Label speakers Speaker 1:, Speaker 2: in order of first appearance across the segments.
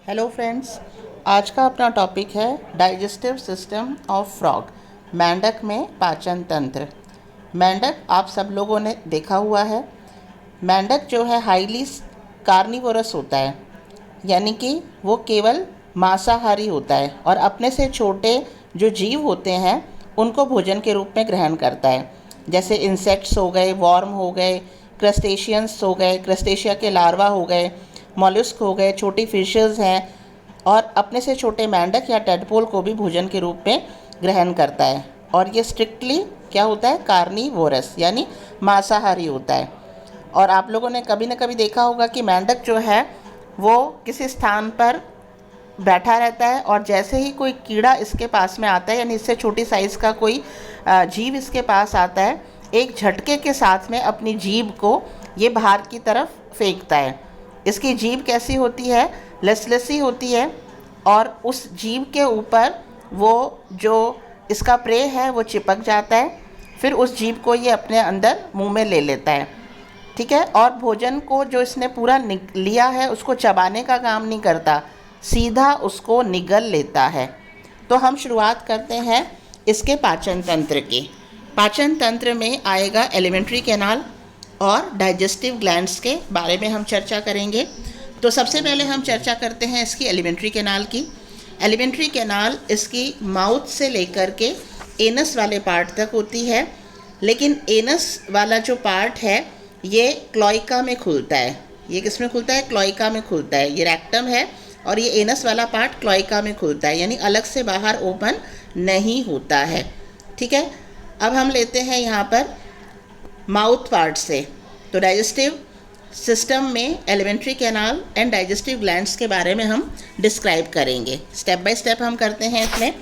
Speaker 1: Hello friends, आज का अपना टॉपिक है डाइजेस्टिव सिस्टम ऑफ फ्रॉग। मेंढक में पाचन तंत्र। मेंढक आप सब लोगों ने देखा हुआ है। मेंढक जो है हाईली कार्निवोरस होता है, यानी कि वो केवल मांसाहारी होता है और अपने से छोटे जो जीव होते हैं उनको भोजन के रूप में ग्रहण करता है। जैसे इंसेक्ट्स हो गए, वॉर्म हो गए, क्रस्टेशियंस हो गए, क्रस्टेशिया के लार्वा हो गए, मॉलस्क हो गए, छोटी फिशेस हैं, और अपने से छोटे मेंढक या टेडपोल को भी भोजन के रूप में ग्रहण करता है। और ये स्ट्रिक्टली क्या होता है, कार्निवोरस यानी मांसाहारी होता है। और आप लोगों ने कभी न कभी देखा होगा कि मेंढक जो है वो किसी स्थान पर बैठा रहता है और जैसे ही कोई कीड़ा इसके पास में आता है, यानी इससे छोटी साइज़ का कोई जीव इसके पास आता है, एक झटके के साथ में अपनी जीभ को ये बाहर की तरफ फेंकता है। इसकी जीभ कैसी होती है, लसलसी होती है, और उस जीभ के ऊपर वो जो इसका प्रे है वो चिपक जाता है। फिर उस जीभ को ये अपने अंदर मुंह में ले लेता है, ठीक है। और भोजन को जो इसने पूरा लिया है उसको चबाने का काम नहीं करता, सीधा उसको निगल लेता है। तो हम शुरुआत करते हैं इसके पाचन तंत्र की। पाचन तंत्र में आएगा एलिमेंट्री कैनाल और डाइजेस्टिव ग्लैंड्स के बारे में हम चर्चा करेंगे। तो सबसे पहले हम चर्चा करते हैं इसकी एलिमेंट्री कैनाल की। एलिमेंट्री कैनाल इसकी माउथ से लेकर के एनस वाले पार्ट तक होती है, लेकिन एनस वाला जो पार्ट है ये क्लोइका में खुलता है। ये किस में खुलता है, क्लोइका में खुलता है। ये रेक्टम है और ये एनस वाला पार्ट क्लोइका में खुलता है, यानी अलग से बाहर ओपन नहीं होता है, ठीक है। अब हम लेते हैं यहाँ पर माउथ पार्ट से। तो डाइजेस्टिव सिस्टम में alimentary canal and digestive glands के बारे में हम डिस्क्राइब करेंगे। स्टेप बाय स्टेप हम करते हैं इसमें।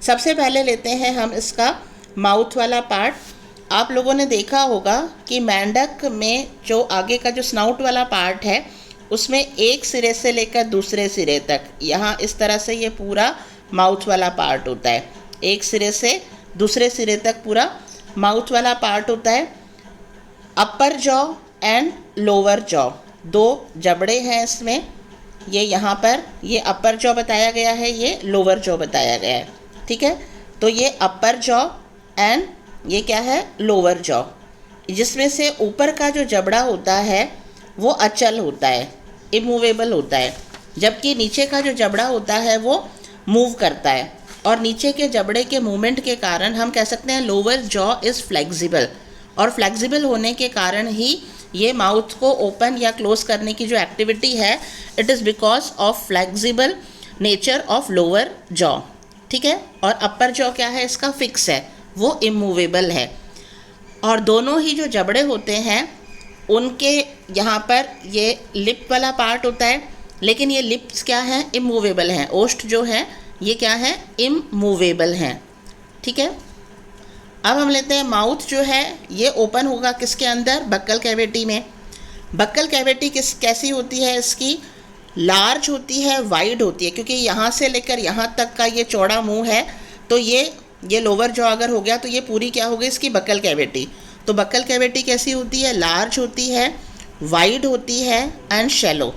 Speaker 1: सबसे पहले लेते हैं हम इसका माउथ वाला पार्ट। आप लोगों ने देखा होगा कि मेंढक में जो आगे का जो स्नाउट वाला पार्ट है उसमें एक सिरे से लेकर दूसरे सिरे तक, यहाँ इस तरह से ये पूरा माउथ वाला पार्ट होता है। एक सिरे से दूसरे सिरे तक पूरा माउथ वाला पार्ट होता है। अपर जॉ एंड लोअर जॉ, दो जबड़े हैं इसमें। ये यहाँ पर ये अपर जॉ बताया गया है, ये लोअर जॉ बताया गया है, ठीक है। तो ये अपर जॉ एंड ये क्या है, लोअर जॉ, जिसमें से ऊपर का जो जबड़ा होता है वो अचल होता है, इमूवेबल होता है, जबकि नीचे का जो जबड़ा होता है वो मूव करता है। और नीचे के जबड़े के मूवमेंट के कारण हम कह सकते हैं लोअर जॉ इज़ फ्लेक्सिबल, और फ्लेक्सिबल होने के कारण ही ये माउथ को ओपन या क्लोज करने की जो एक्टिविटी है, it is because of flexible nature of lower jaw, ठीक है। और अपर जॉ क्या है, इसका फिक्स है, वो इमूवेबल है। और दोनों ही जो जबड़े होते हैं उनके यहाँ पर ये लिप वाला पार्ट होता है, लेकिन ये लिप्स क्या हैं, इमूवेबल हैं। ओष्ठ जो है ये क्या है, इमूवेबल हैं, ठीक है। अब हम लेते हैं माउथ जो है ये ओपन होगा किसके अंदर, बक्कल कैविटी में। बक्कल कैविटी कैसी होती है, इसकी लार्ज होती है, वाइड होती है, क्योंकि यहाँ से लेकर यहाँ तक का ये चौड़ा मुंह है। तो ये लोअर जॉ अगर हो गया तो ये पूरी क्या हो गई, इसकी बक्कल कैविटी। तो बक्कल कैविटी कैसी होती है, लार्ज होती है, वाइड होती है एंड शैलो।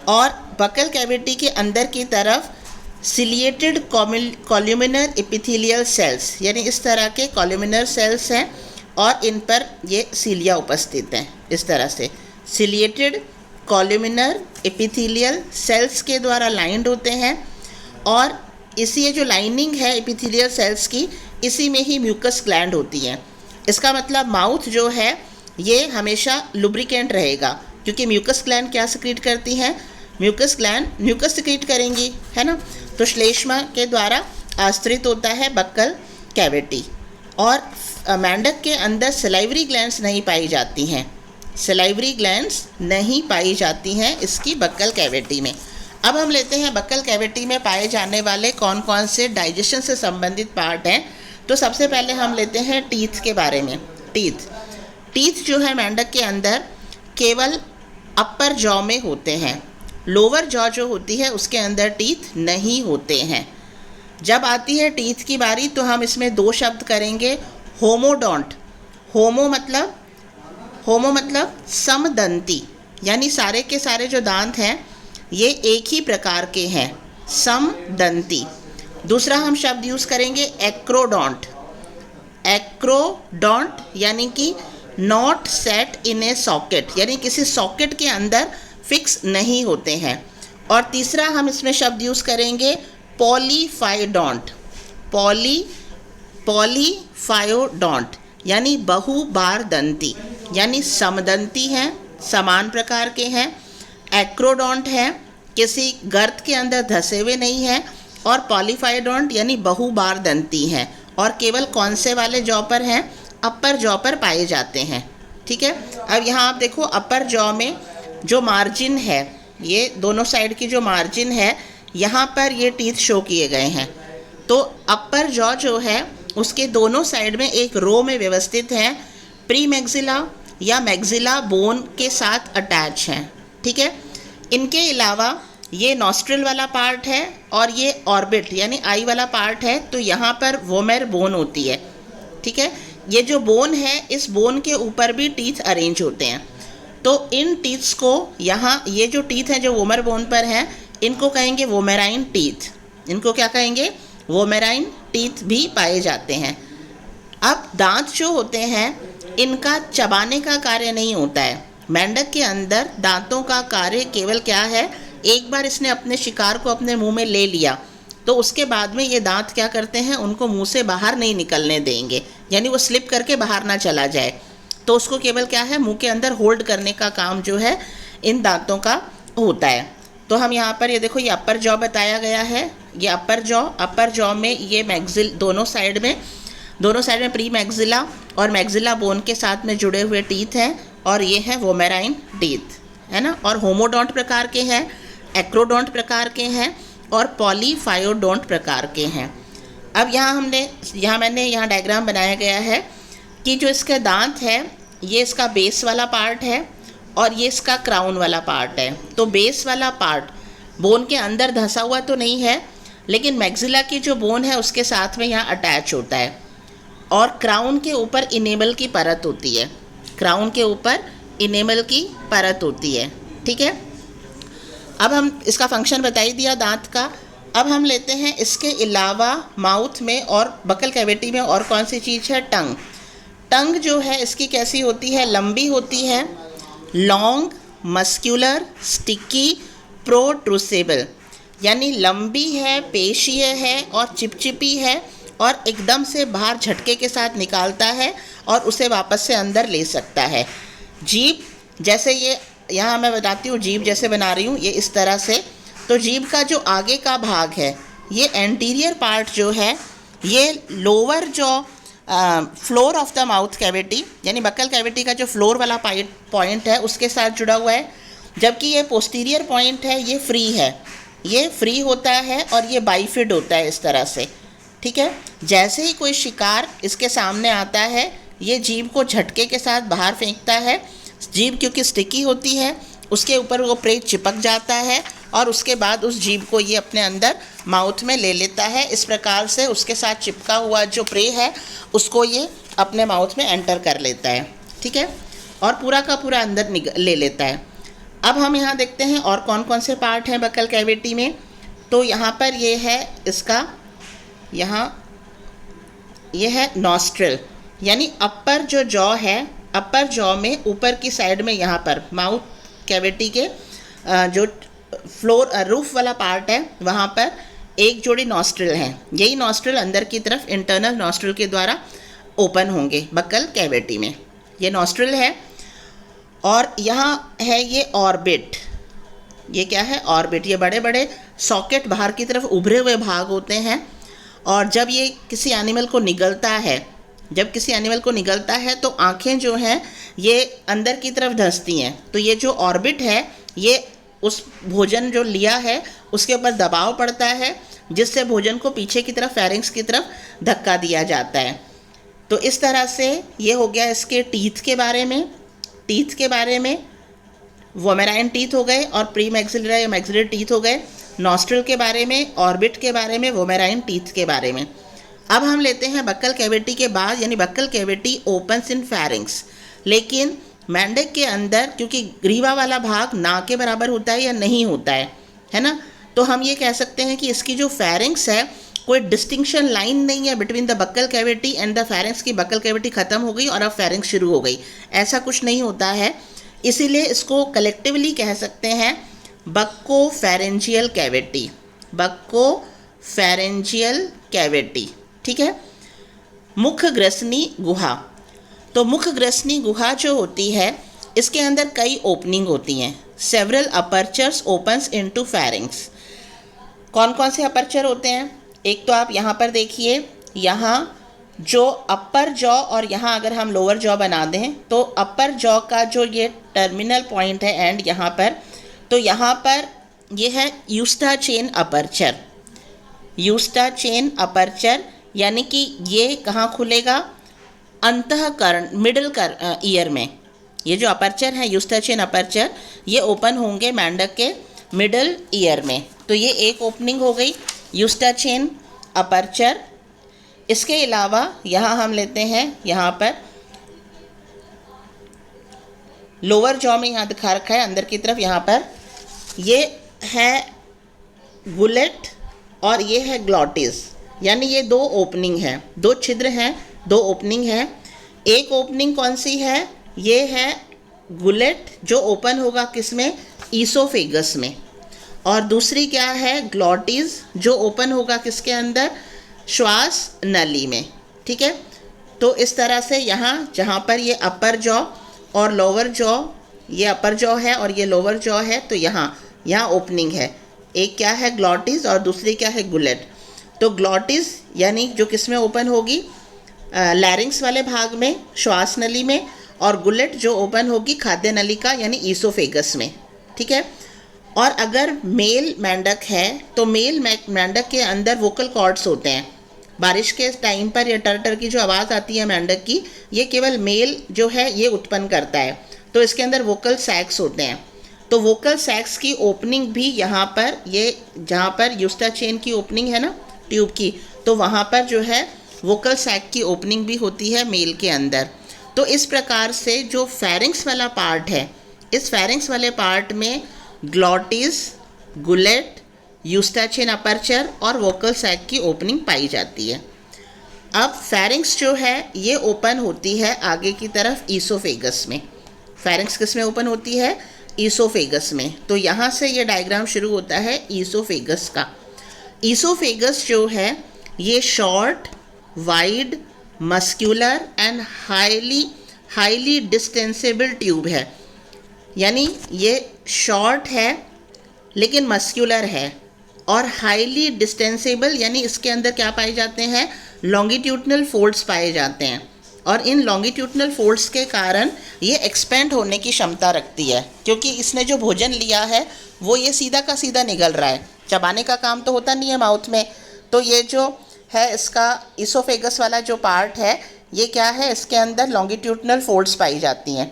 Speaker 1: और बक्कल कैविटी के अंदर की तरफ सिलिएटेड कॉल्यूमिनर एपिथेलियल सेल्स, यानी इस तरह के कॉल्यूमिनर सेल्स हैं और इन पर ये सीलिया उपस्थित हैं। इस तरह से सिलिएटेड कॉल्यूमिनर एपिथेलियल सेल्स के द्वारा लाइंड होते हैं, और इसी ये जो लाइनिंग है एपिथेलियल सेल्स की, इसी में ही म्यूकस ग्लैंड होती हैं। इसका मतलब माउथ जो है ये हमेशा लुब्रिकेंट रहेगा, क्योंकि म्यूकस ग्लैंड क्या सिक्रीट करती हैं, म्यूकस ग्लैंड म्यूकस सिक्रीट करेंगी, है ना। तो श्लेष्मा के द्वारा आश्रित होता है बक्कल कैविटी। और मेंढक के अंदर सलाइवरी ग्लैंड्स नहीं पाई जाती हैं, सलाइवरी ग्लैंड्स नहीं पाई जाती हैं इसकी बक्कल कैविटी में। अब हम लेते हैं बक्कल कैविटी में पाए जाने वाले कौन कौन से डाइजेशन से संबंधित पार्ट हैं। तो सबसे पहले हम लेते हैं टीथ के बारे में। टीथ जो है मेंढक के अंदर केवल अपर जॉ में होते हैं, लोअर जॉ जो होती है उसके अंदर टीथ नहीं होते हैं। जब आती है टीथ की बारी तो हम इसमें दो शब्द करेंगे, होमोडोंट। होमो मतलब समदंती, यानी सारे के सारे जो दांत हैं ये एक ही प्रकार के हैं, समदंती। दूसरा हम शब्द यूज़ करेंगे एक्रोडोंट। एक्रोडोंट यानी कि not set in A socket, यानी किसी सॉकेट के अंदर फिक्स नहीं होते हैं। और तीसरा हम इसमें शब्द यूज़ करेंगे पॉलीफायोडोंट। पॉलीफायोडोंट यानी बहुबारदंती, यानी समदंती हैं, समान प्रकार के हैं। एक्रोडोंट हैं, किसी गर्त के अंदर धसे हुए नहीं हैं। और पॉलीफायोडोंट यानी बहुबारदंती हैं और केवल कौन से वाले जॉ पर हैं, अपर जॉ पर पाए जाते हैं। ठीक है, अब यहाँ आप देखो अपर जॉ में जो मार्जिन है, ये दोनों साइड की जो मार्जिन है, यहाँ पर ये टीथ शो किए गए हैं। तो अपर जॉ जो है उसके दोनों साइड में एक रो में व्यवस्थित हैं, प्री मैक्सिला या मैक्सिला बोन के साथ अटैच हैं। ठीक है, इनके अलावा ये नॉस्ट्रिल वाला पार्ट है और ये ऑर्बिट यानी आई वाला पार्ट है, तो यहाँ पर वोमेर बोन होती है। ठीक है, ये जो बोन है, इस बोन के ऊपर भी टीथ अरेंज होते हैं। तो इन टीथ्स को यहाँ, ये जो टीथ हैं जो वोमेर बोन पर हैं, इनको कहेंगे वोमेराइन टीथ। इनको क्या कहेंगे, वोमेराइन टीथ भी पाए जाते हैं। अब दांत जो होते हैं, इनका चबाने का कार्य नहीं होता है। मेंढक के अंदर दांतों का कार्य केवल क्या है, एक बार इसने अपने शिकार को अपने मुंह में ले लिया तो उसके बाद में ये दांत क्या करते हैं, उनको मुंह से बाहर नहीं निकलने देंगे, यानी वो स्लिप करके बाहर ना चला जाए। तो उसको केवल क्या है, मुंह के अंदर होल्ड करने का काम जो है इन दांतों का होता है। तो हम यहाँ पर ये देखो, ये अपर जॉ बताया गया है। ये अपर जॉ में ये मैक्सिल दोनों साइड में प्री मैक्सिला और मैक्सिला बोन के साथ में जुड़े हुए टीथ हैं और ये हैं वोमेराइन टीथ, है ना। और होमोडोंट प्रकार के हैं, एक्रोडोंट प्रकार के हैं और पॉलीफायोडोंट प्रकार के हैं। अब यहाँ डायग्राम बनाया गया है कि जो इसके दांत है, ये इसका बेस वाला पार्ट है और ये इसका क्राउन वाला पार्ट है। तो बेस वाला पार्ट बोन के अंदर धंसा हुआ तो नहीं है, लेकिन मैक्सिला की जो बोन है उसके साथ में यहाँ अटैच होता है। और क्राउन के ऊपर इनेमल की परत होती है, क्राउन के ऊपर इनेमल की परत होती है। ठीक है, अब हम इसका फंक्शन बता ही दिया दांत का। अब हम लेते हैं इसके अलावा माउथ में और बकल कैविटी में और कौन सी चीज़ है, टंग। टंग जो है इसकी कैसी होती है, लंबी होती है, लॉन्ग, मस्क्यूलर, स्टिकी, प्रोट्रूसिबल, यानी लंबी है, पेशीय है और चिपचिपी है और एकदम से बाहर झटके के साथ निकालता है और उसे वापस से अंदर ले सकता है। जीभ, जैसे ये यहाँ मैं बताती हूँ, जीभ जैसे बना रही हूँ ये इस तरह से। तो जीभ का जो आगे का भाग है, ये एंटीरियर पार्ट जो है, ये लोअर जो floor of the mouth cavity यानी बकल कैविटी का जो फ्लोर वाला पॉइंट है उसके साथ जुड़ा हुआ है, जबकि ये पोस्टीरियर पॉइंट है, ये फ्री है, ये फ्री होता है और ये बाइफिड होता है इस तरह से। ठीक है, जैसे ही कोई शिकार इसके सामने आता है, ये जीभ को झटके के साथ बाहर फेंकता है। जीभ क्योंकि स्टिकी होती है, उसके ऊपर वो प्रे चिपक जाता है और उसके बाद उस जीभ को ये अपने अंदर माउथ में ले लेता है। इस प्रकार से उसके साथ चिपका हुआ जो प्रे है उसको ये अपने माउथ में एंटर कर लेता है। ठीक है, और पूरा का पूरा अंदर ले लेता है। अब हम यहाँ देखते हैं और कौन कौन से पार्ट हैं बकल कैविटी में। तो यहाँ पर ये है इसका, यहाँ ये है नॉस्ट्रिल, यानी अपर जो जॉ है, अपर जॉ में ऊपर की साइड में यहाँ पर माउथ कैविटी के जो फ्लोर रूफ वाला पार्ट है, वहाँ पर एक जोड़ी नॉस्ट्रिल हैं। यही नॉस्ट्रिल अंदर की तरफ इंटरनल नॉस्ट्रिल के द्वारा ओपन होंगे बकल कैविटी में, ये नॉस्ट्रिल है। और यहाँ है ये ऑर्बिट, ये क्या है, ऑर्बिट। ये बड़े बड़े सॉकेट बाहर की तरफ उभरे हुए भाग होते हैं और जब ये किसी एनिमल को निगलता है, तो आँखें जो हैं ये अंदर की तरफ धंसती हैं। तो ये जो ऑर्बिट है, ये उस भोजन जो लिया है उसके ऊपर दबाव पड़ता है, जिससे भोजन को पीछे की तरफ, फेरिंक्स की तरफ धक्का दिया जाता है। तो इस तरह से ये हो गया इसके टीथ के बारे में वोमेराइन टीथ हो गए और प्री मैक्सिलरी या मैक्सिलरी टीथ हो गए। नॉस्ट्रिल के बारे में, ऑर्बिट के बारे में, वोमेराइन टीथ के बारे में। अब हम लेते हैं बक्कल कैविटी के बाद, यानी बक्कल कैविटी ओपन्स इन फेरिंक्स, लेकिन मेंढक के अंदर, क्योंकि ग्रीवा वाला भाग ना के बराबर होता है या नहीं होता है ना, तो हम ये कह सकते हैं कि इसकी जो फेरिंक्स है, कोई डिस्टिंक्शन लाइन नहीं है between the buccal cavity and the pharynx की बक्कल कैविटी ख़त्म हो गई और अब फेरिंक्स शुरू हो गई, ऐसा कुछ नहीं होता है। इसीलिए इसको कलेक्टिवली कह सकते हैं बक्को फेरेंजियल कैविटी, बक्को फेरेंजियल कैविटी। ठीक है। मुख्य ग्रसनी गुहा, तो मुख्य ग्रसनी गुहा जो होती है इसके अंदर कई ओपनिंग होती हैं, several apertures opens into pharynx. कौन कौन से अपर्चर होते हैं? एक तो आप यहाँ पर देखिए, यहाँ जो अपर जॉ और यहाँ अगर हम लोअर जॉ बना दें तो अपर जॉ का जो ये टर्मिनल पॉइंट है एंड यहाँ पर, तो यहाँ पर ये है यूस्टा चेन अपर्चर, यूस्टा चेन अपर्चर, यानी कि ये कहाँ खुलेगा? अंतःकरण, मिडल कर ईयर में। ये जो अपर्चर है यूस्टा चेन अपर्चर, ये ओपन होंगे मेंढक के मिडल ईयर में। तो ये एक ओपनिंग हो गई यूस्टा चेन अपर्चर। इसके अलावा यहाँ हम लेते हैं, यहाँ पर लोअर जॉ में यहाँ दिखा रखा है अंदर की तरफ, यहाँ पर ये है गुलेट और ये है ग्लॉटिस, यानी ये दो ओपनिंग हैं, दो छिद्र हैं, दो ओपनिंग है। एक ओपनिंग कौन सी है? ये है गुलेट जो ओपन होगा किस में? ईसोफेगस में। और दूसरी क्या है? ग्लॉटिस जो ओपन होगा किसके अंदर? श्वास नली में। ठीक है। तो इस तरह से यहाँ जहाँ पर ये अपर जॉ और लोअर जॉ, ये अपर जॉ है और ये लोअर जॉ है, तो यहाँ ओपनिंग है। एक क्या है? ग्लॉटिस और दूसरी क्या है? गुलेट। तो ग्लॉटिस यानी जो किस में ओपन होगी? लैरिंग्स वाले भाग में, श्वास नली में, और गुलेट जो ओपन होगी खाद्य नली का यानी ईसोफेगस में। ठीक है। और अगर मेल मेंढक है तो मेल मेंढक के अंदर वोकल कॉर्ड्स होते हैं। बारिश के टाइम पर ये टर की जो आवाज़ आती है मेंढक की, ये केवल मेल जो है ये उत्पन्न करता है, तो इसके अंदर वोकल सैक्स होते हैं। तो वोकल सैक्स की ओपनिंग भी यहाँ पर, ये जहाँ पर यूस्टा चेन की ओपनिंग है ना ट्यूब की, तो वहाँ पर जो है वोकल सैक की ओपनिंग भी होती है मेल के अंदर। तो इस प्रकार से जो फेरिंक्स वाला पार्ट है, इस फेरिंक्स वाले पार्ट में ग्लॉटिस, गुलेट, यूस्टा चेन अपर्चर और वोकल सैक की ओपनिंग पाई जाती है। अब फेरिंक्स जो है ये ओपन होती है आगे की तरफ ईसोफेगस में। फेरिंक्स किस में ओपन होती है? ईसोफेगस में। तो यहाँ से ये डायग्राम शुरू होता है ईसोफेगस का। ईसोफेगस जो है ये short, wide, muscular and highly distensible tube है, यानी ये शॉर्ट है लेकिन मस्क्यूलर है, और हाईली डिस्टेंसेबल यानी इसके अंदर क्या पाए जाते हैं? लॉन्गिट्यूडनल फोल्ड्स पाए जाते हैं, और इन लॉन्गिट्यूडनल फोल्ड्स के कारण ये एक्सपेंड होने की क्षमता रखती है, क्योंकि इसने जो भोजन लिया है वो ये सीधा का सीधा निगल रहा है, चबाने का काम तो होता नहीं है माउथ में। तो ये जो है इसका ईसोफेगस वाला जो पार्ट है, ये क्या है? इसके अंदर लॉन्गिट्यूडनल फोल्ड्स पाई जाती हैं,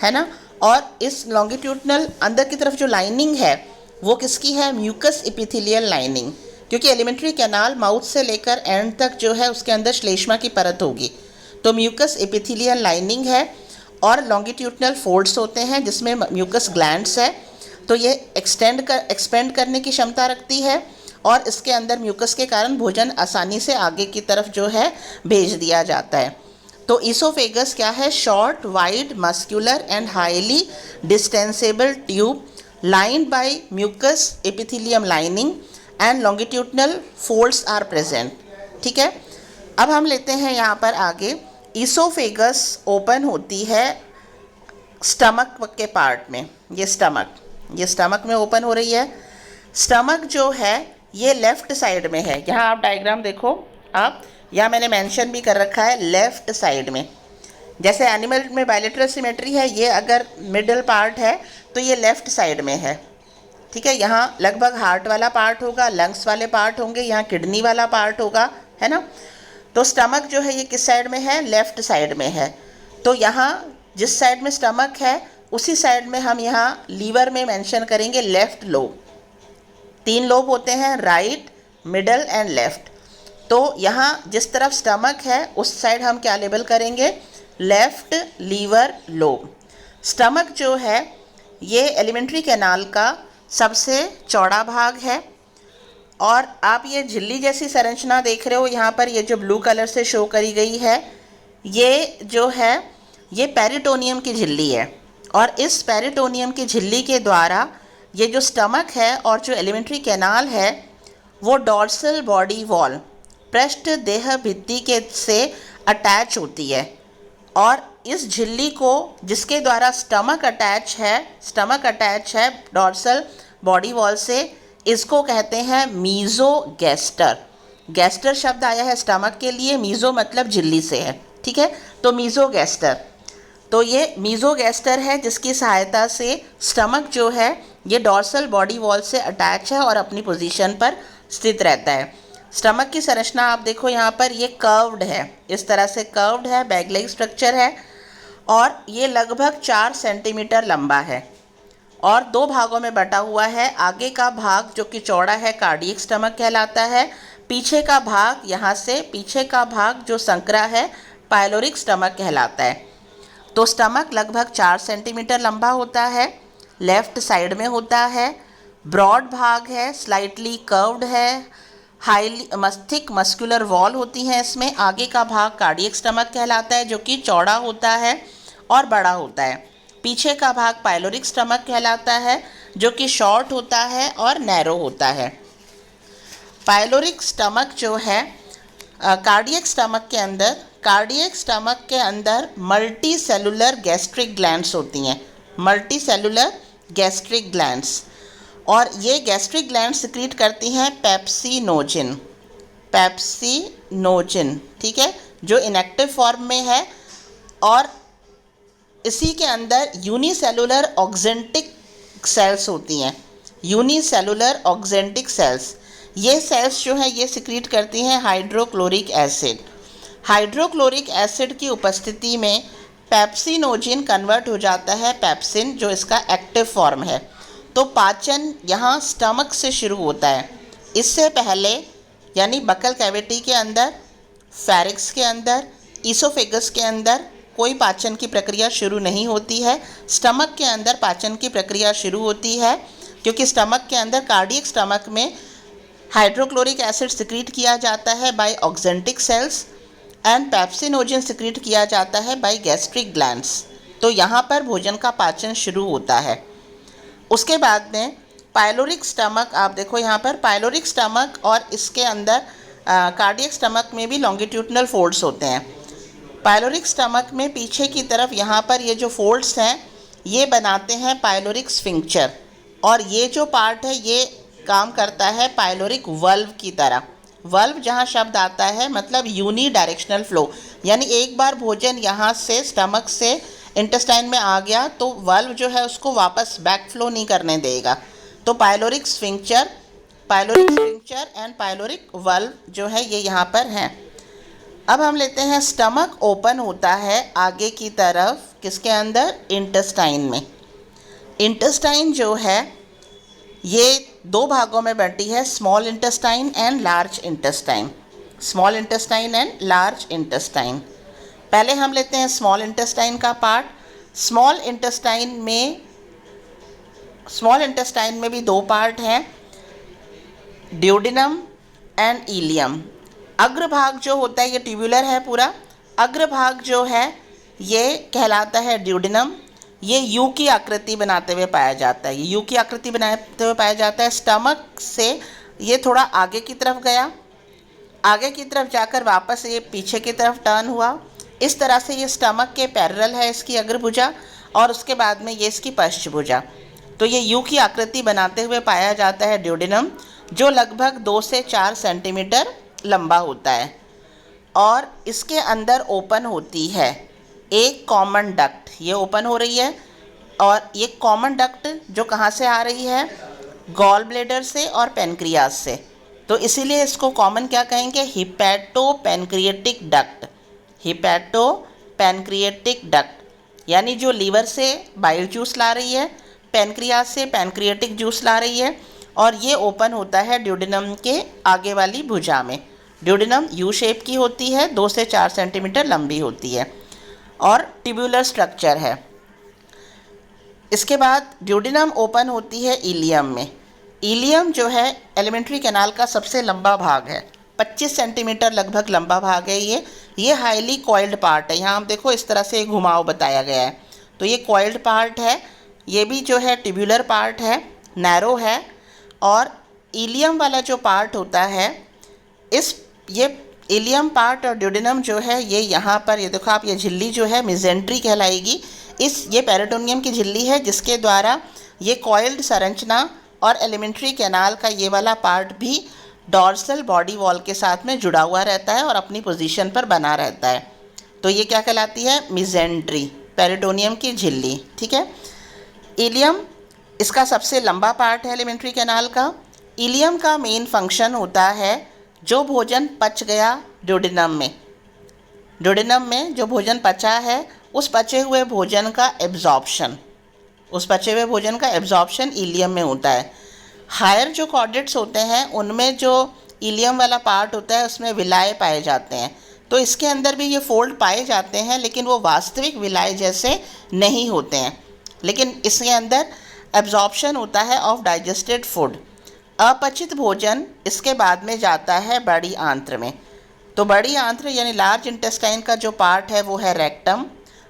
Speaker 1: है ना। और इस लॉन्गिट्यूडनल अंदर की तरफ जो लाइनिंग है वो किसकी है? म्यूकस एपिथेलियल लाइनिंग, क्योंकि एलिमेंट्री कैनाल माउथ से लेकर एंड तक जो है उसके अंदर श्लेष्मा की परत होगी, तो म्यूकस एपिथेलियल लाइनिंग है और लॉन्गिट्यूडनल फोल्ड्स होते हैं जिसमें म्यूकस ग्लैंड्स है। तो ये एक्सपेंड करने की क्षमता रखती है, और इसके अंदर म्यूकस के कारण भोजन आसानी से आगे की तरफ जो है भेज दिया जाता है। तो ईसोफेगस क्या है? Short, wide, muscular and highly distensible tube lined by mucous epithelium lining and longitudinal folds are present। ठीक है। अब हम लेते हैं यहाँ पर आगे, ईसोफेगस ओपन होती है स्टमक के पार्ट में। ये स्टमक में ओपन हो रही है। स्टमक जो है ये लेफ़्ट साइड में है। यहाँ आप डायग्राम देखो, आप यहाँ मैंने मेंशन भी कर रखा है लेफ़्ट साइड में। जैसे एनिमल में बायलेटरल सिमेट्री है, ये अगर मिडल पार्ट है तो ये लेफ़्ट साइड में है। ठीक है। यहाँ लगभग हार्ट वाला पार्ट होगा, लंग्स वाले पार्ट होंगे, यहाँ किडनी वाला पार्ट होगा, है ना। तो स्टमक जो है ये किस साइड में है? लेफ़्ट साइड में है। तो यहाँ जिस साइड में स्टमक है उसी साइड में हम यहाँ लीवर में मेंशन करेंगे लेफ़्ट लोब। 3 लोब होते हैं, राइट, मिडल एंड लेफ़्ट। तो यहाँ जिस तरफ स्टमक है उस साइड हम क्या लेबल करेंगे? Left liver lobe. स्टमक जो है ये एलिमेंट्री कैनाल का सबसे चौड़ा भाग है। और आप ये झिल्ली जैसी संरचना देख रहे हो यहाँ पर, ये जो ब्लू कलर से शो करी गई है, ये जो है ये पेरिटोनियम की झिल्ली है। और इस पेरिटोनियम की झिल्ली के द्वारा ये जो स्टमक है और जो एलिमेंट्री कैनाल है वो डॉर्सल बॉडी वॉल, पृष्ठ देह भित्ति के से अटैच होती है। और इस झिल्ली को जिसके द्वारा स्टमक अटैच है डॉर्सल बॉडी वॉल से, इसको कहते हैं मीज़ोगैस्टर। गैस्टर शब्द आया है स्टमक के लिए, मीज़ो मतलब झिल्ली से है, ठीक है। तो मीज़ोगैस्टर, तो ये मीज़ोगैस्टर है जिसकी सहायता से स्टमक जो है ये डॉर्सल बॉडी वॉल से अटैच है और अपनी पोजीशन पर स्थित रहता है। स्टमक की संरचना आप देखो यहाँ पर, ये कर्व्ड है, इस तरह से कर्व्ड है, बैग लेग स्ट्रक्चर है और ये लगभग 4 सेंटीमीटर लंबा है और 2 भागों में बटा हुआ है। आगे का भाग जो कि चौड़ा है कार्डियक स्टमक कहलाता है। पीछे का भाग, यहाँ से पीछे का भाग जो संकरा है पायलोरिक स्टमक कहलाता है। तो स्टमक लगभग 4 सेंटीमीटर लंबा होता है, लेफ्ट साइड में होता है, ब्रॉड भाग है, स्लाइटली कर्व्ड है, हाईली थिक मस्कुलर वॉल होती हैं इसमें। आगे का भाग कार्डियक स्टमक कहलाता है जो कि चौड़ा होता है और बड़ा होता है। पीछे का भाग पायलोरिक स्टमक कहलाता है जो कि शॉर्ट होता है और नैरो होता है। पायलोरिक स्टमक जो है कार्डियक स्टमक के अंदर मल्टी सेलुलर गैस्ट्रिक ग्लैंड्स होती हैं, मल्टी सेलुलर गैस्ट्रिक ग्लैंड्स। और ये गैस्ट्रिक ग्लैंड सिक्रीट करती हैं पेप्सिनोजिन, ठीक है, जो इनएक्टिव फॉर्म में है। और इसी के अंदर यूनिसेलुलर ऑक्जेंटिक सेल्स होती हैं, यूनिसेलुलर ऑक्जेंटिक सेल्स। ये सेल्स जो हैं ये सिक्रीट करती हैं हाइड्रोक्लोरिक एसिड। हाइड्रोक्लोरिक एसिड की उपस्थिति में पेप्सिनोजिन कन्वर्ट हो जाता है पेप्सिन, जो इसका एक्टिव फॉर्म है। तो पाचन यहाँ स्टमक से शुरू होता है। इससे पहले यानी बकल कैविटी के अंदर, फेरिक्स के अंदर, ईसोफेगस के अंदर कोई पाचन की प्रक्रिया शुरू नहीं होती है। स्टमक के अंदर पाचन की प्रक्रिया शुरू होती है क्योंकि स्टमक के अंदर कार्डियक स्टमक में हाइड्रोक्लोरिक एसिड सिक्रीट किया जाता है by oxyntic cells and pepsinogen secrete किया जाता है बाय गैस्ट्रिक ग्लैंड्स। तो यहाँ पर भोजन का पाचन शुरू होता है। उसके बाद में पायलोरिक स्टमक, आप देखो यहाँ पर पायलोरिक स्टमक और इसके अंदर कार्डियक स्टमक में भी लॉन्गिट्यूडनल फोल्ड्स होते हैं। पायलोरिक स्टमक में पीछे की तरफ यहाँ पर ये जो फोल्ड्स हैं ये बनाते हैं पायलोरिक स्फिंक्चर, और ये जो पार्ट है ये काम करता है पायलोरिक वल्व की तरह। वल्व जहाँ शब्द आता है मतलब यूनी डायरेक्शनल फ्लो, यानी एक बार भोजन यहाँ से स्टमक से इंटेस्टाइन में आ गया तो वल्व जो है उसको वापस बैक फ्लो नहीं करने देगा। तो पायलोरिक स्फिंक्चर एंड पायलोरिक वल्व जो है ये यहाँ पर हैं। अब हम लेते हैं स्टमक ओपन होता है आगे की तरफ, किसके अंदर, इंटेस्टाइन में। इंटेस्टाइन जो है ये 2 भागों में बंटी है, small intestine and large intestine. Small intestine and large intestine. पहले हम लेते हैं स्मॉल इंटेस्टाइन का पार्ट। स्मॉल इंटेस्टाइन में भी 2 पार्ट हैं, ड्यूडेनम एंड इलियम। अग्रभाग जो होता है ये ट्यूबुलर है पूरा। अग्रभाग जो है ये कहलाता है ड्यूडेनम। ये यू की आकृति बनाते हुए पाया जाता है, ये यू की आकृति बनाते हुए पाया जाता है। स्टमक से ये थोड़ा आगे की तरफ गया, आगे की तरफ जाकर वापस ये पीछे की तरफ टर्न हुआ। इस तरह से ये स्टमक के पैरेलल है इसकी अग्रभुजा, और उसके बाद में ये इसकी पश्चभुजा। तो ये यू की आकृति बनाते हुए पाया जाता है ड्यूडेनम, जो लगभग 2 से 4 सेंटीमीटर लंबा होता है। और इसके अंदर ओपन होती है एक कॉमन डक्ट, ये ओपन हो रही है। और ये कॉमन डक्ट जो कहाँ से आ रही है, गॉल ब्लेडर से और पेनक्रियाज से। तो इसीलिए इसको कॉमन क्या कहेंगे, हिपैटोपेनक्रिएटिक डक्ट। हिपैटोपेनक्रिएटिक डक्ट यानी जो लीवर से बाइल जूस ला रही है, पेनक्रियाज से पैनक्रिएटिक जूस ला रही है, और ये ओपन होता है ड्यूडेनम के आगे वाली भुजा में। ड्यूडेनम यू शेप की होती है, 2 से 4 सेंटीमीटर लंबी होती है और ट्यूबुलर स्ट्रक्चर है। इसके बाद ड्यूडेनम ओपन होती है इलियम में। इलियम जो है एलिमेंट्री कैनाल का सबसे लंबा भाग है, 25 सेंटीमीटर लगभग लंबा भाग है ये हाईली कॉइल्ड पार्ट है। यहाँ आप देखो इस तरह से घुमाव बताया गया है, तो ये कॉइल्ड पार्ट है, ये भी जो है ट्यूबुलर पार्ट है, नैरो है। और इलियम वाला जो पार्ट होता है, ये इलियम पार्ट और ड्यूडेनम जो है ये यहाँ पर, ये देखो आप, ये झिल्ली जो है मिजेंट्री कहलाएगी। ये पेरिटोनियम की झिल्ली है जिसके द्वारा ये कॉइल्ड संरचना और एलिमेंट्री कैनाल का ये वाला पार्ट भी डॉर्सल बॉडी वॉल के साथ में जुड़ा हुआ रहता है और अपनी पोजीशन पर बना रहता है। तो ये क्या कहलाती है? मिजेंट्री, पेरिटोनियम की झिल्ली। ठीक है। इलियम इसका सबसे लंबा पार्ट है एलिमेंट्री कैनाल का। इलियम का मेन फंक्शन होता है, जो भोजन पच गया ड्यूडेनम में जो भोजन पचा है, उस पचे हुए भोजन का एब्जॉर्प्शन इलियम में होता है। हायर जो कॉर्डेट्स होते हैं उनमें जो इलियम वाला पार्ट होता है उसमें विलाय पाए जाते हैं, तो इसके अंदर भी ये फोल्ड पाए जाते हैं, लेकिन वो वास्तविक विलाय जैसे नहीं होते हैं। लेकिन इसके अंदर एब्जॉर्प्शन होता है ऑफ डाइजेस्टेड फूड। अपचित भोजन इसके बाद में जाता है बड़ी आंत्र में। तो बड़ी आंत्र यानी लार्ज इंटेस्टाइन का जो पार्ट है वो है रेक्टम।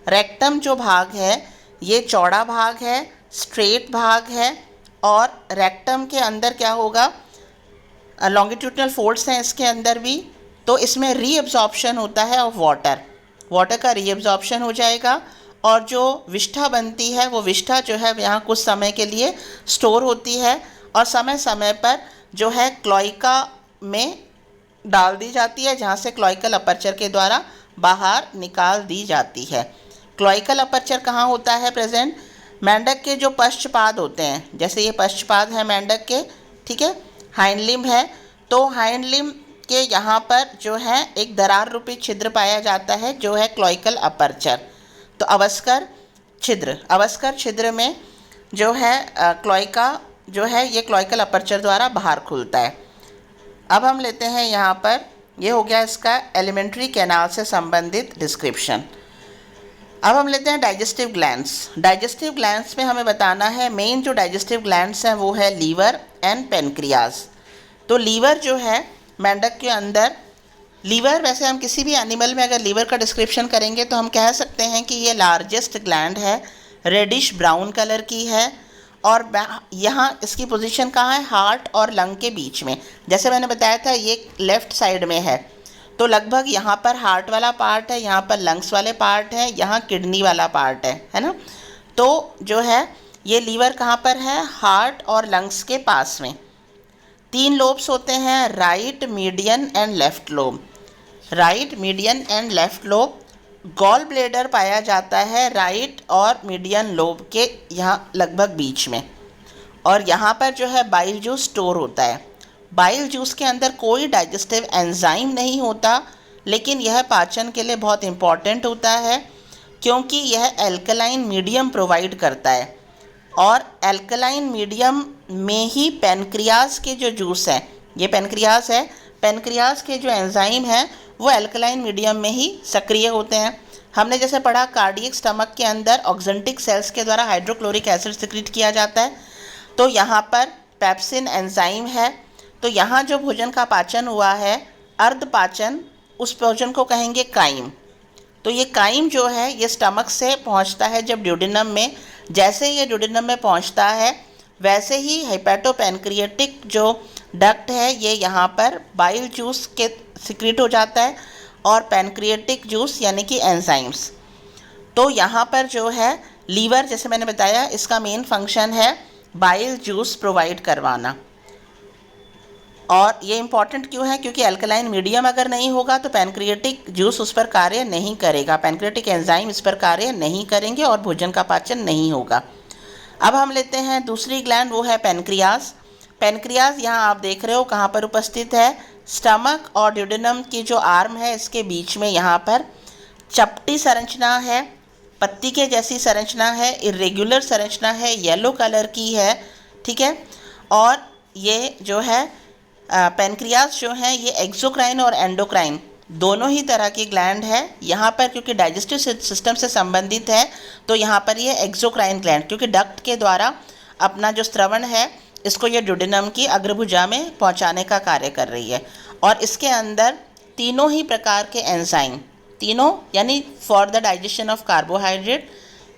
Speaker 1: रेक्टम जो भाग है ये चौड़ा भाग है, स्ट्रेट भाग है, और रेक्टम के अंदर क्या होगा, लॉन्गिट्यूडनल फोल्ड्स हैं इसके अंदर भी, तो इसमें रीअब्जॉर्प्शन होता है ऑफ वाटर का रीअब्जॉर्प्शन हो जाएगा। और जो विष्ठा बनती है वो विष्ठा जो है यहाँ कुछ समय के लिए स्टोर होती है और समय समय पर जो है क्लोइका में डाल दी जाती है, जहाँ से क्लोइकल अपर्चर के द्वारा बाहर निकाल दी जाती है। क्लोइकल अपर्चर कहाँ होता है प्रेजेंट? मेंढक के जो पश्चपाद होते हैं, जैसे ये पश्चपाद है मेंढक के, ठीक है, हाइंड लिम्ब है, तो हाइंड लिम्ब के यहाँ पर जो है एक दरार रूपी छिद्र पाया जाता है जो है क्लोइकल अपर्चर। तो अवस्कर छिद्र में जो है क्लोइका जो है ये क्लोइकल अपर्चर द्वारा बाहर खुलता है। अब हम लेते हैं यहाँ पर, ये हो गया इसका एलिमेंट्री कैनाल से संबंधित डिस्क्रिप्शन। अब हम लेते हैं डाइजेस्टिव ग्लैंड्स। डाइजेस्टिव ग्लैंड्स में हमें बताना है मेन जो डाइजेस्टिव ग्लैंड्स हैं वो है लीवर एंड पेनक्रियाज। तो लीवर जो है मेंढक के अंदर, लीवर वैसे हम किसी भी एनिमल में अगर लीवर का डिस्क्रिप्शन करेंगे तो हम कह सकते हैं कि ये लार्जेस्ट ग्लैंड है, रेडिश ब्राउन कलर की है, और यहाँ इसकी पोजीशन कहाँ है? हार्ट और लंग के बीच में। जैसे मैंने बताया था ये लेफ़्ट साइड में है, तो लगभग यहाँ पर हार्ट वाला पार्ट है, यहाँ पर लंग्स वाले पार्ट है, यहाँ किडनी वाला पार्ट है ना। तो जो है ये लीवर कहाँ पर है? हार्ट और लंग्स के पास में। 3 लोब्स होते हैं, right, median and left lobe. Gall bladder पाया जाता है राइट और मीडियन लोब के यहाँ लगभग बीच में, और यहाँ पर जो है बाइल जूस स्टोर होता है। बाइल जूस के अंदर कोई डाइजेस्टिव एंजाइम नहीं होता, लेकिन यह पाचन के लिए बहुत इम्पॉर्टेंट होता है क्योंकि यह एल्कलाइन मीडियम प्रोवाइड करता है, और एल्कलाइन मीडियम में ही पेनक्रियाज के जो जूस हैं, ये पेनक्रियाज है, पेनक्रियाज के जो एंजाइम हैं वो एल्कलाइन मीडियम में ही सक्रिय होते हैं। हमने जैसे पढ़ा कार्डियक स्टमक के अंदर ऑक्जेंटिक सेल्स के द्वारा हाइड्रोक्लोरिक एसिड सिक्रीट किया जाता है, तो यहाँ पर पेप्सिन एंजाइम है। तो यहाँ जो भोजन का पाचन हुआ है अर्ध पाचन, उस भोजन को कहेंगे काइम। तो ये काइम जो है ये स्टमक से पहुँचता है जब ड्यूडेनम में, जैसे ये ड्यूडेनम में पहुँचता है वैसे ही हेपेटोपेनक्रियाटिक जो डक्ट है ये यहाँ पर बाइल जूस के सिक्रीट हो जाता है और पेनक्रियाटिक जूस यानी कि एंजाइम्स। तो यहाँ पर जो है लीवर, जैसे मैंने बताया, इसका मेन फंक्शन है बाइल जूस प्रोवाइड करवाना। और ये इम्पॉर्टेंट क्यों है? क्योंकि अल्कलाइन मीडियम अगर नहीं होगा तो पेनक्रियाटिक जूस उस पर कार्य नहीं करेगा, पेनक्रियाटिक एंजाइम इस पर कार्य नहीं करेंगे और भोजन का पाचन नहीं होगा। अब हम लेते हैं दूसरी ग्लैंड, वो है पेनक्रियाज। पेनक्रियाज यहाँ आप देख रहे हो कहाँ पर उपस्थित है? स्टमक और ड्यूडेनम की जो आर्म है इसके बीच में यहाँ पर चपटी संरचना है, पत्ती के जैसी संरचना है, इरेगुलर संरचना है, येलो कलर की है, ठीक है। और ये जो है पेनक्रियाज जो है ये एक्सोक्राइन और एंडोक्राइन दोनों ही तरह की ग्लैंड है। यहाँ पर क्योंकि डाइजेस्टिव सिस्टम से संबंधित है तो यहाँ पर ये एक्सोक्राइन ग्लैंड, क्योंकि डक्ट के द्वारा अपना जो स्रवण है इसको ये ड्यूडेनम की अग्रभुजा में पहुँचाने का कार्य कर रही है। और इसके अंदर तीनों ही प्रकार के एंजाइम, तीनों यानी for the digestion of carbohydrate,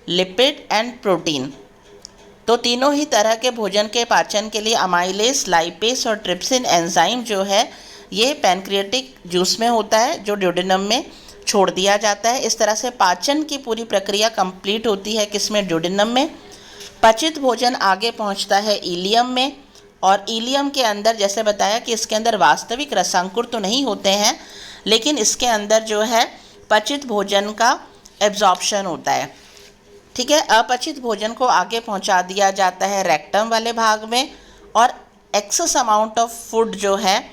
Speaker 1: lipid and protein, तो तीनों ही तरह के भोजन के पाचन के लिए अमाइलेस, लाइपेस और ट्रिप्सिन एंजाइम जो है ये पैनक्रियाटिक जूस में होता है जो ड्यूडेनम में छोड़ दिया जाता है। इस तरह से पाचन की पूरी प्रक्रिया कंप्लीट होती है किसमें, ड्यूडेनम में। पचित भोजन आगे पहुंचता है इलियम में, और इलियम के अंदर जैसे बताया कि इसके अंदर वास्तविक रसांकुर तो नहीं होते हैं, लेकिन इसके अंदर जो है पचित भोजन का एब्जॉर्प्शन होता है। ठीक है, अपचित भोजन को आगे पहुंचा दिया जाता है रेक्टम वाले भाग में, और एक्सेस अमाउंट ऑफ फूड जो है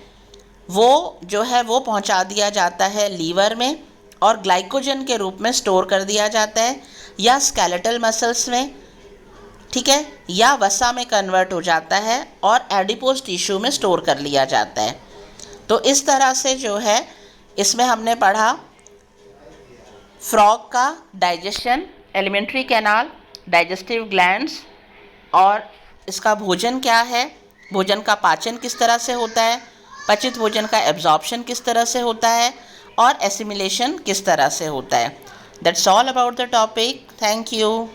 Speaker 1: वो पहुंचा दिया जाता है लीवर में, और ग्लाइकोजन के रूप में स्टोर कर दिया जाता है या स्केलेटल मसल्स में, ठीक है, या वसा में कन्वर्ट हो जाता है और एडिपोज टिश्यू में स्टोर कर लिया जाता है। तो इस तरह से जो है इसमें हमने पढ़ा फ्रॉग का digestion, alimentary canal, digestive glands, और इसका भोजन क्या है, भोजन का पाचन किस तरह से होता है, पचित भोजन का एब्जॉर्प्शन किस तरह से होता है, और एसिमिलेशन किस तरह से होता है। That's all about the topic. Thank you.